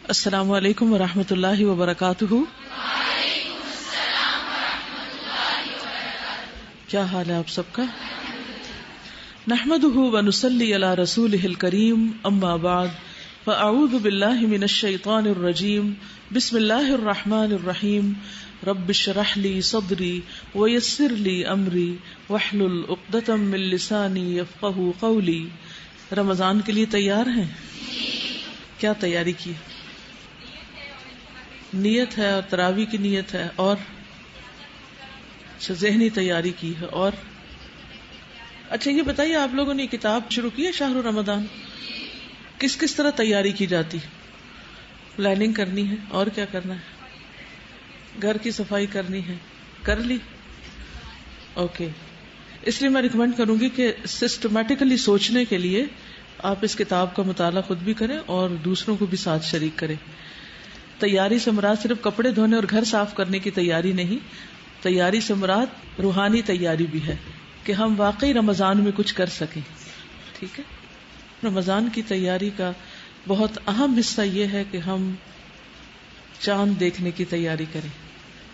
السلام علیکم ورحمۃ اللہ وبرکاتہ. کیا حال ہے آپ سب کا؟ نحمده ونصلی علی رسولہ الکریم، اما بعد فاعوذ باللہ من الشیطان الرجیم، بسم اللہ الرحمن الرحیم. رب اشرح لی صدری ویسر لی امری واحلل عقدۃ من لسانی یفقہوا قولی. رمضان کے لیے تیار ہیں؟ کیا تیاری کی؟ نیت ہے اور تراویح کی نیت ہے، اور ذہنی تیاری کی ہے. اور اچھا یہ بتائیے، آپ لوگوں نے کتاب شروع کی ہے شہر رمضان؟ کس کس طرح تیاری کی جاتی؟ پلاننگ کرنی ہے، اور کیا کرنا ہے؟ گھر کی صفائی کرنی ہے، کر لی؟ اوکے. اس لیے میں ریکمینڈ کروں گی کہ سسٹمیٹیکلی سوچنے کے لیے آپ اس کتاب کا مطالعہ خود بھی کریں اور دوسروں کو بھی ساتھ شریک کریں. تیاری سے مراد صرف کپڑے دھونے اور گھر صاف کرنے کی تیاری نہیں، تیاری سے مراد روحانی تیاری بھی ہے کہ ہم واقعی رمضان میں کچھ کر سکیں. ٹھیک ہے؟ رمضان کی تیاری کا بہت اہم حصہ یہ ہے کہ ہم چاند دیکھنے کی تیاری کریں،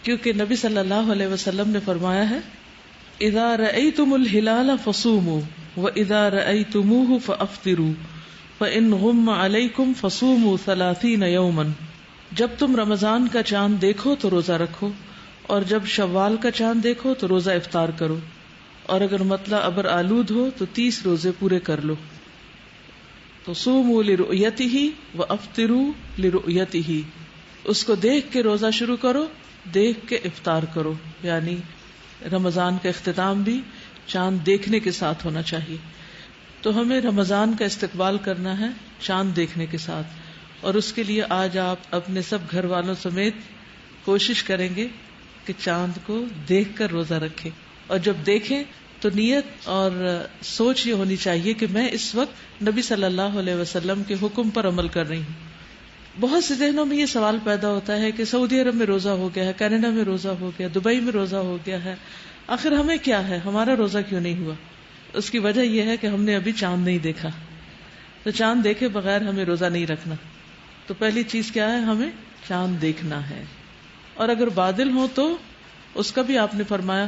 کیونکہ نبی صلی اللہ علیہ وسلم نے فرمایا ہے اذا رأیتم الہلال فصوموا واذا رأیتموہ فافطروا فان غم علیکم فصوموا 30 یوما. جب تم رمضان کا چاند دیکھو تو روزہ رکھو، اور جب شوال کا چاند دیکھو تو روزہ افطار کرو، اور اگر مطلع ابر آلود ہو تو 30 روزے پورے کر لو. تو صوموا لرؤیتہ وافطروا لرؤیتہ، اس کو دیکھ کے روزہ شروع کرو، دیکھ کے افطار کرو. یعنی رمضان کا اختتام بھی چاند دیکھنے کے ساتھ ہونا چاہیے. تو ہمیں رمضان کا استقبال کرنا ہے چاند دیکھنے کے ساتھ، اور اس کے لیے آج آپ اپنے سب گھر والوں سمیت کوشش کریں گے کہ چاند کو دیکھ کر روزہ رکھیں. اور جب دیکھیں تو نیت اور سوچ یہ ہونی چاہیے کہ میں اس وقت نبی صلی اللہ علیہ وسلم کے حکم پر عمل کر رہی ہوں. بہت سے ذہنوں میں یہ سوال پیدا ہوتا ہے کہ سعودی عرب میں روزہ ہو گیا ہے، کینیڈا میں روزہ ہو گیا، دبئی میں روزہ ہو گیا ہے، آخر ہمیں کیا ہے، ہمارا روزہ کیوں نہیں ہوا؟ اس کی وجہ یہ ہے کہ ہم نے ابھی چاند نہیں دیکھا. تو چاند دیکھے بغیر ہمیں روزہ نہیں رکھنا. تو پہلی چیز کیا ہے؟ ہمیں چاند دیکھنا ہے. اور اگر بادل ہو تو اس کا بھی آپ نے فرمایا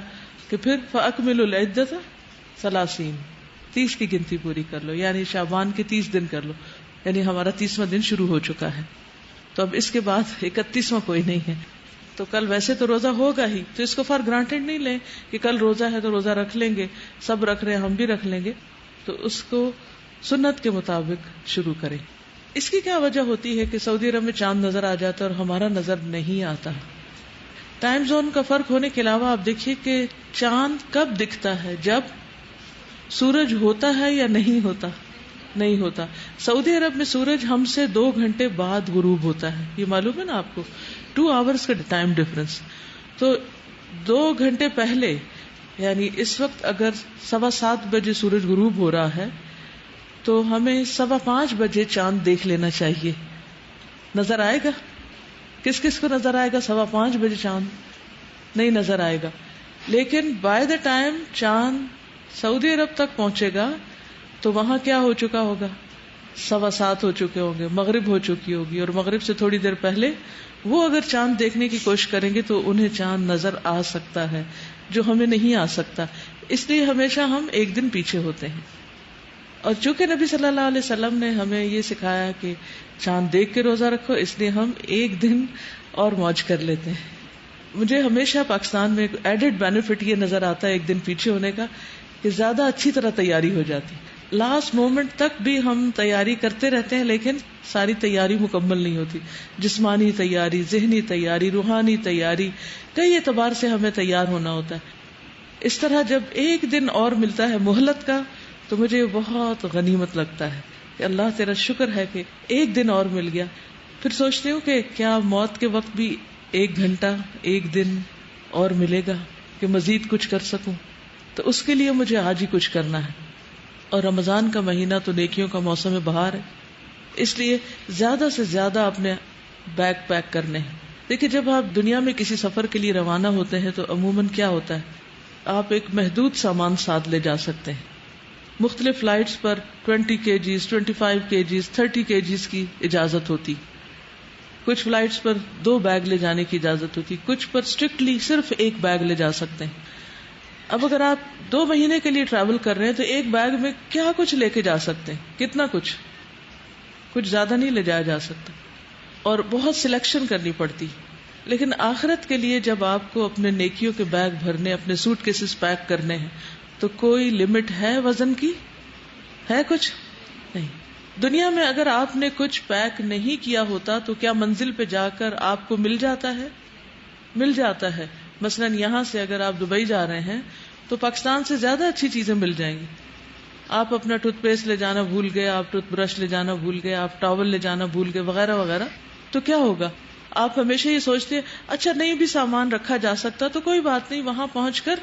کہ پھر فَأَكْمِلُوا الْعِدَّةَ 30 کی گنتی پوری کر لو، یعنی شعبان کے 30 دن کر لو. یعنی ہمارا 30واں دن شروع ہو چکا ہے. تو اب اس کے بعد 31واں کوئی نہیں ہے. تو کل ویسے تو روزہ ہوگا ہی، تو اس کو فار گرانٹیڈ نہیں لیں کہ کل روزہ ہے تو روزہ رکھ لیں گے، سب رکھ رہے ہیں ہم بھی رکھ لیں گے. تو اس کو سنت کے مطابق شروع کریں. اس کی کیا وجہ ہوتی ہے کہ سعودی عرب میں چاند نظر آ جاتا ہے اور ہمارا نظر نہیں آتا؟ ٹائم زون کا فرق ہونے کے علاوہ آپ دیکھیے کہ چاند کب دکھتا ہے؟ جب سورج ہوتا ہے یا نہیں ہوتا؟ نہیں ہوتا. سعودی عرب میں سورج ہم سے 2 گھنٹے بعد غروب ہوتا ہے، یہ معلوم ہے نا آپ کو، 2 آورز کا ٹائم ڈفرنس. تو 2 گھنٹے پہلے، یعنی اس وقت اگر 7:15 بجے سورج غروب ہو رہا ہے تو ہمیں 5:15 بجے چاند دیکھ لینا چاہیے. نظر آئے گا؟ کس کس کو نظر آئے گا 5:15 بجے چاند؟ نہیں نظر آئے گا. لیکن بائی دا ٹائم چاند سعودی عرب تک پہنچے گا تو وہاں کیا ہو چکا ہوگا؟ 7:15 ہو چکے ہوں گے، مغرب ہو چکی ہوگی. اور مغرب سے تھوڑی دیر پہلے وہ اگر چاند دیکھنے کی کوشش کریں گے تو انہیں چاند نظر آ سکتا ہے، جو ہمیں نہیں آ سکتا. اس لیے ہمیشہ ہم ایک دن پیچھے ہوتے ہیں. اور چونکہ نبی صلی اللہ علیہ وسلم نے ہمیں یہ سکھایا کہ چاند دیکھ کے روزہ رکھو، اس لیے ہم ایک دن اور موج کر لیتے ہیں. مجھے ہمیشہ پاکستان میں ایڈڈ بینیفٹ یہ نظر آتا ہے ایک دن پیچھے ہونے کا، کہ زیادہ اچھی طرح تیاری ہو جاتی. لاسٹ مومنٹ تک بھی ہم تیاری کرتے رہتے ہیں لیکن ساری تیاری مکمل نہیں ہوتی. جسمانی تیاری، ذہنی تیاری، روحانی تیاری، کئی اعتبار سے ہمیں تیار ہونا ہوتا ہے. اس طرح جب ایک دن اور ملتا ہے مہلت کا تو مجھے بہت غنیمت لگتا ہے کہ اللہ تیرا شکر ہے کہ ایک دن اور مل گیا. پھر سوچتی ہوں کہ کیا موت کے وقت بھی 1 گھنٹہ 1 دن اور ملے گا کہ مزید کچھ کر سکوں؟ تو اس کے لیے مجھے آج ہی کچھ کرنا ہے. اور رمضان کا مہینہ تو نیکیوں کا موسم بہار ہے، اس لیے زیادہ سے زیادہ اپنے بیگ پیک کرنے ہیں. دیکھیں جب آپ دنیا میں کسی سفر کے لیے روانہ ہوتے ہیں تو عموماً کیا ہوتا ہے، آپ ایک محدود سامان ساتھ لے جا سکتے ہیں. مختلف فلائٹس پر 20 kgs 25 kgs 30 kgs کی اجازت ہوتی. کچھ فلائٹس پر 2 بیگ لے جانے کی اجازت ہوتی، کچھ پر اسٹرکٹلی صرف 1 بیگ لے جا سکتے ہیں. اب اگر آپ 2 مہینے کے لیے ٹریول کر رہے ہیں تو 1 بیگ میں کیا کچھ لے کے جا سکتے ہیں؟ کتنا کچھ زیادہ نہیں لے جایا جا سکتا، اور بہت سلیکشن کرنی پڑتی. لیکن آخرت کے لیے جب آپ کو اپنے نیکیوں کے بیگ بھرنے، اپنے سوٹ کیسز پیک کرنے ہیں، تو کوئی لمٹ ہے وزن کی؟ ہے کچھ نہیں. دنیا میں اگر آپ نے کچھ پیک نہیں کیا ہوتا تو کیا منزل پہ جا کر آپ کو مل جاتا ہے؟ مل جاتا ہے. مثلا یہاں سے اگر آپ دبئی جا رہے ہیں تو پاکستان سے زیادہ اچھی چیزیں مل جائیں گی. آپ اپنا ٹوتھ پیسٹ لے جانا بھول گئے، آپ ٹوتھ برش لے جانا بھول گئے، آپ ٹاول لے جانا بھول گئے، وغیرہ وغیرہ، تو کیا ہوگا؟ آپ ہمیشہ یہ سوچتے ہیں اچھا نہیں بھی سامان رکھا جا سکتا تو کوئی بات نہیں، وہاں پہنچ کر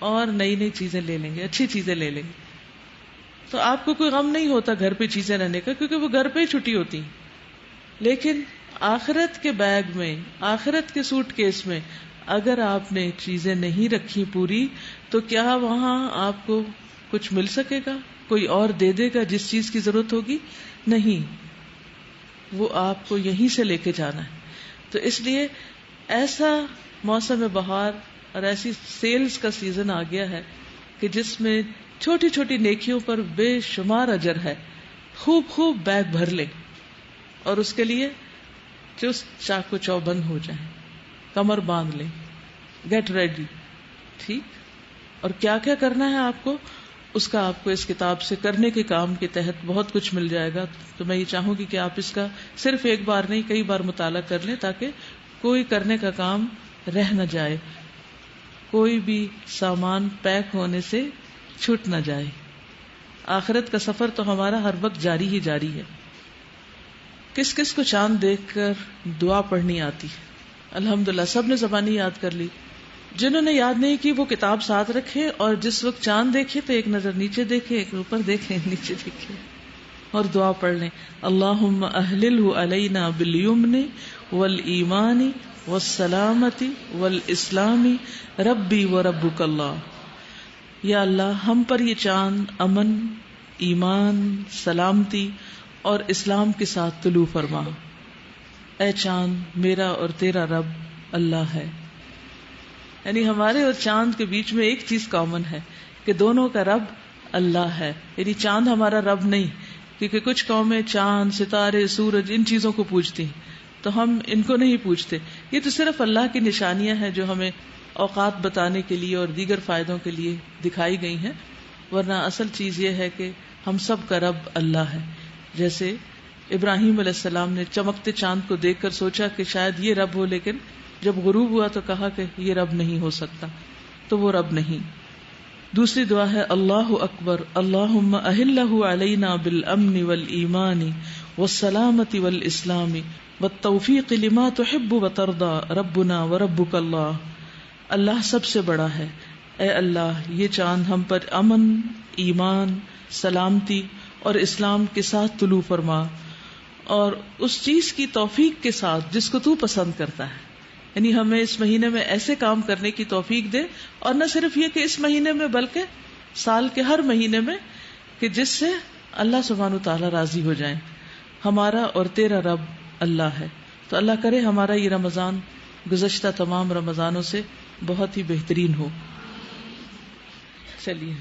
اور نئی چیزیں لے لیں گے، اچھی چیزیں لے لیں گے. تو آپ کو کوئی غم نہیں ہوتا گھر پہ چیزیں رہنے کا، کیونکہ وہ گھر پہ ہی چھٹی ہوتی. لیکن آخرت کے بیگ میں، آخرت کے سوٹ کیس میں اگر آپ نے چیزیں نہیں رکھی پوری، تو کیا وہاں آپ کو کچھ مل سکے گا؟ کوئی اور دے دے گا جس چیز کی ضرورت ہوگی؟ نہیں، وہ آپ کو یہیں سے لے کے جانا ہے. تو اس لیے ایسا موسم بہار اور ایسی سیلز کا سیزن آ گیا ہے کہ جس میں چھوٹی چھوٹی نیکیوں پر بے شمار اجر ہے. خوب بیگ بھر لیں، اور اس کے لیے چست چاقو چوبند ہو جائیں، کمر باندھ لیں، گیٹ ریڈی. ٹھیک؟ اور کیا کیا کرنا ہے آپ کو، اس کا آپ کو اس کتاب سے کرنے کے کام کے تحت بہت کچھ مل جائے گا. تو میں یہ چاہوں گی کہ آپ اس کا صرف ایک بار نہیں کئی بار مطالعہ کر لیں، تاکہ کوئی کرنے کا کام رہ نہ جائے، کوئی بھی سامان پیک ہونے سے چھوٹ نہ جائے. آخرت کا سفر تو ہمارا ہر وقت جاری ہی جاری ہے. کس کس کو چاند دیکھ کر دعا پڑھنی آتی ہے؟ الحمدللہ سب نے زبانی یاد کر لی. جنہوں نے یاد نہیں کی وہ کتاب ساتھ رکھے، اور جس وقت چاند دیکھے تو ایک نظر نیچے دیکھے، ایک اوپر دیکھے، نیچے دیکھے، اور دعا پڑھ لیں. اللہم اہللہ علینا بالیمن والایمان والسلامت والاسلام ربی وربک اللہ. یا اللہ ہم پر یہ چاند امن، ایمان، سلامتی اور اسلام کے ساتھ طلوع فرما. اے چاند میرا اور تیرا رب اللہ ہے. یعنی ہمارے اور چاند کے بیچ میں ایک چیز کامن ہے کہ دونوں کا رب اللہ ہے. یعنی چاند ہمارا رب نہیں، کیونکہ کچھ قومیں چاند، ستارے، سورج ان چیزوں کو پوجتی ہیں، تو ہم ان کو نہیں پوجتے. یہ تو صرف اللہ کی نشانیاں ہیں جو ہمیں اوقات بتانے کے لیے اور دیگر فائدوں کے لیے دکھائی گئی ہیں، ورنہ اصل چیز یہ ہے کہ ہم سب کا رب اللہ ہے. جیسے ابراہیم علیہ السلام نے چمکتے چاند کو دیکھ کر سوچا کہ شاید یہ رب ہو، لیکن جب غروب ہوا تو کہا کہ یہ رب نہیں ہو سکتا، تو وہ رب نہیں. دوسری دعا ہے اللہ اکبر اللہم اہلہ علینا بالامن والایمان والسلامت والاسلام والتوفیق لما تحب وترضى ربنا وربک اللہ. اللہ سب سے بڑا ہے. اے اللہ یہ چاند ہم پر امن، ایمان، سلامتی اور اسلام کے ساتھ طلوع فرما، اور اس چیز کی توفیق کے ساتھ جس کو تو پسند کرتا ہے. یعنی ہمیں اس مہینے میں ایسے کام کرنے کی توفیق دے، اور نہ صرف یہ کہ اس مہینے میں بلکہ سال کے ہر مہینے میں، کہ جس سے اللہ سبحانہ وتعالی راضی ہو جائیں. ہمارا اور تیرا رب اللہ ہے. تو اللہ کرے ہمارا یہ رمضان گزشتہ تمام رمضانوں سے بہت ہی بہترین ہو. چلیے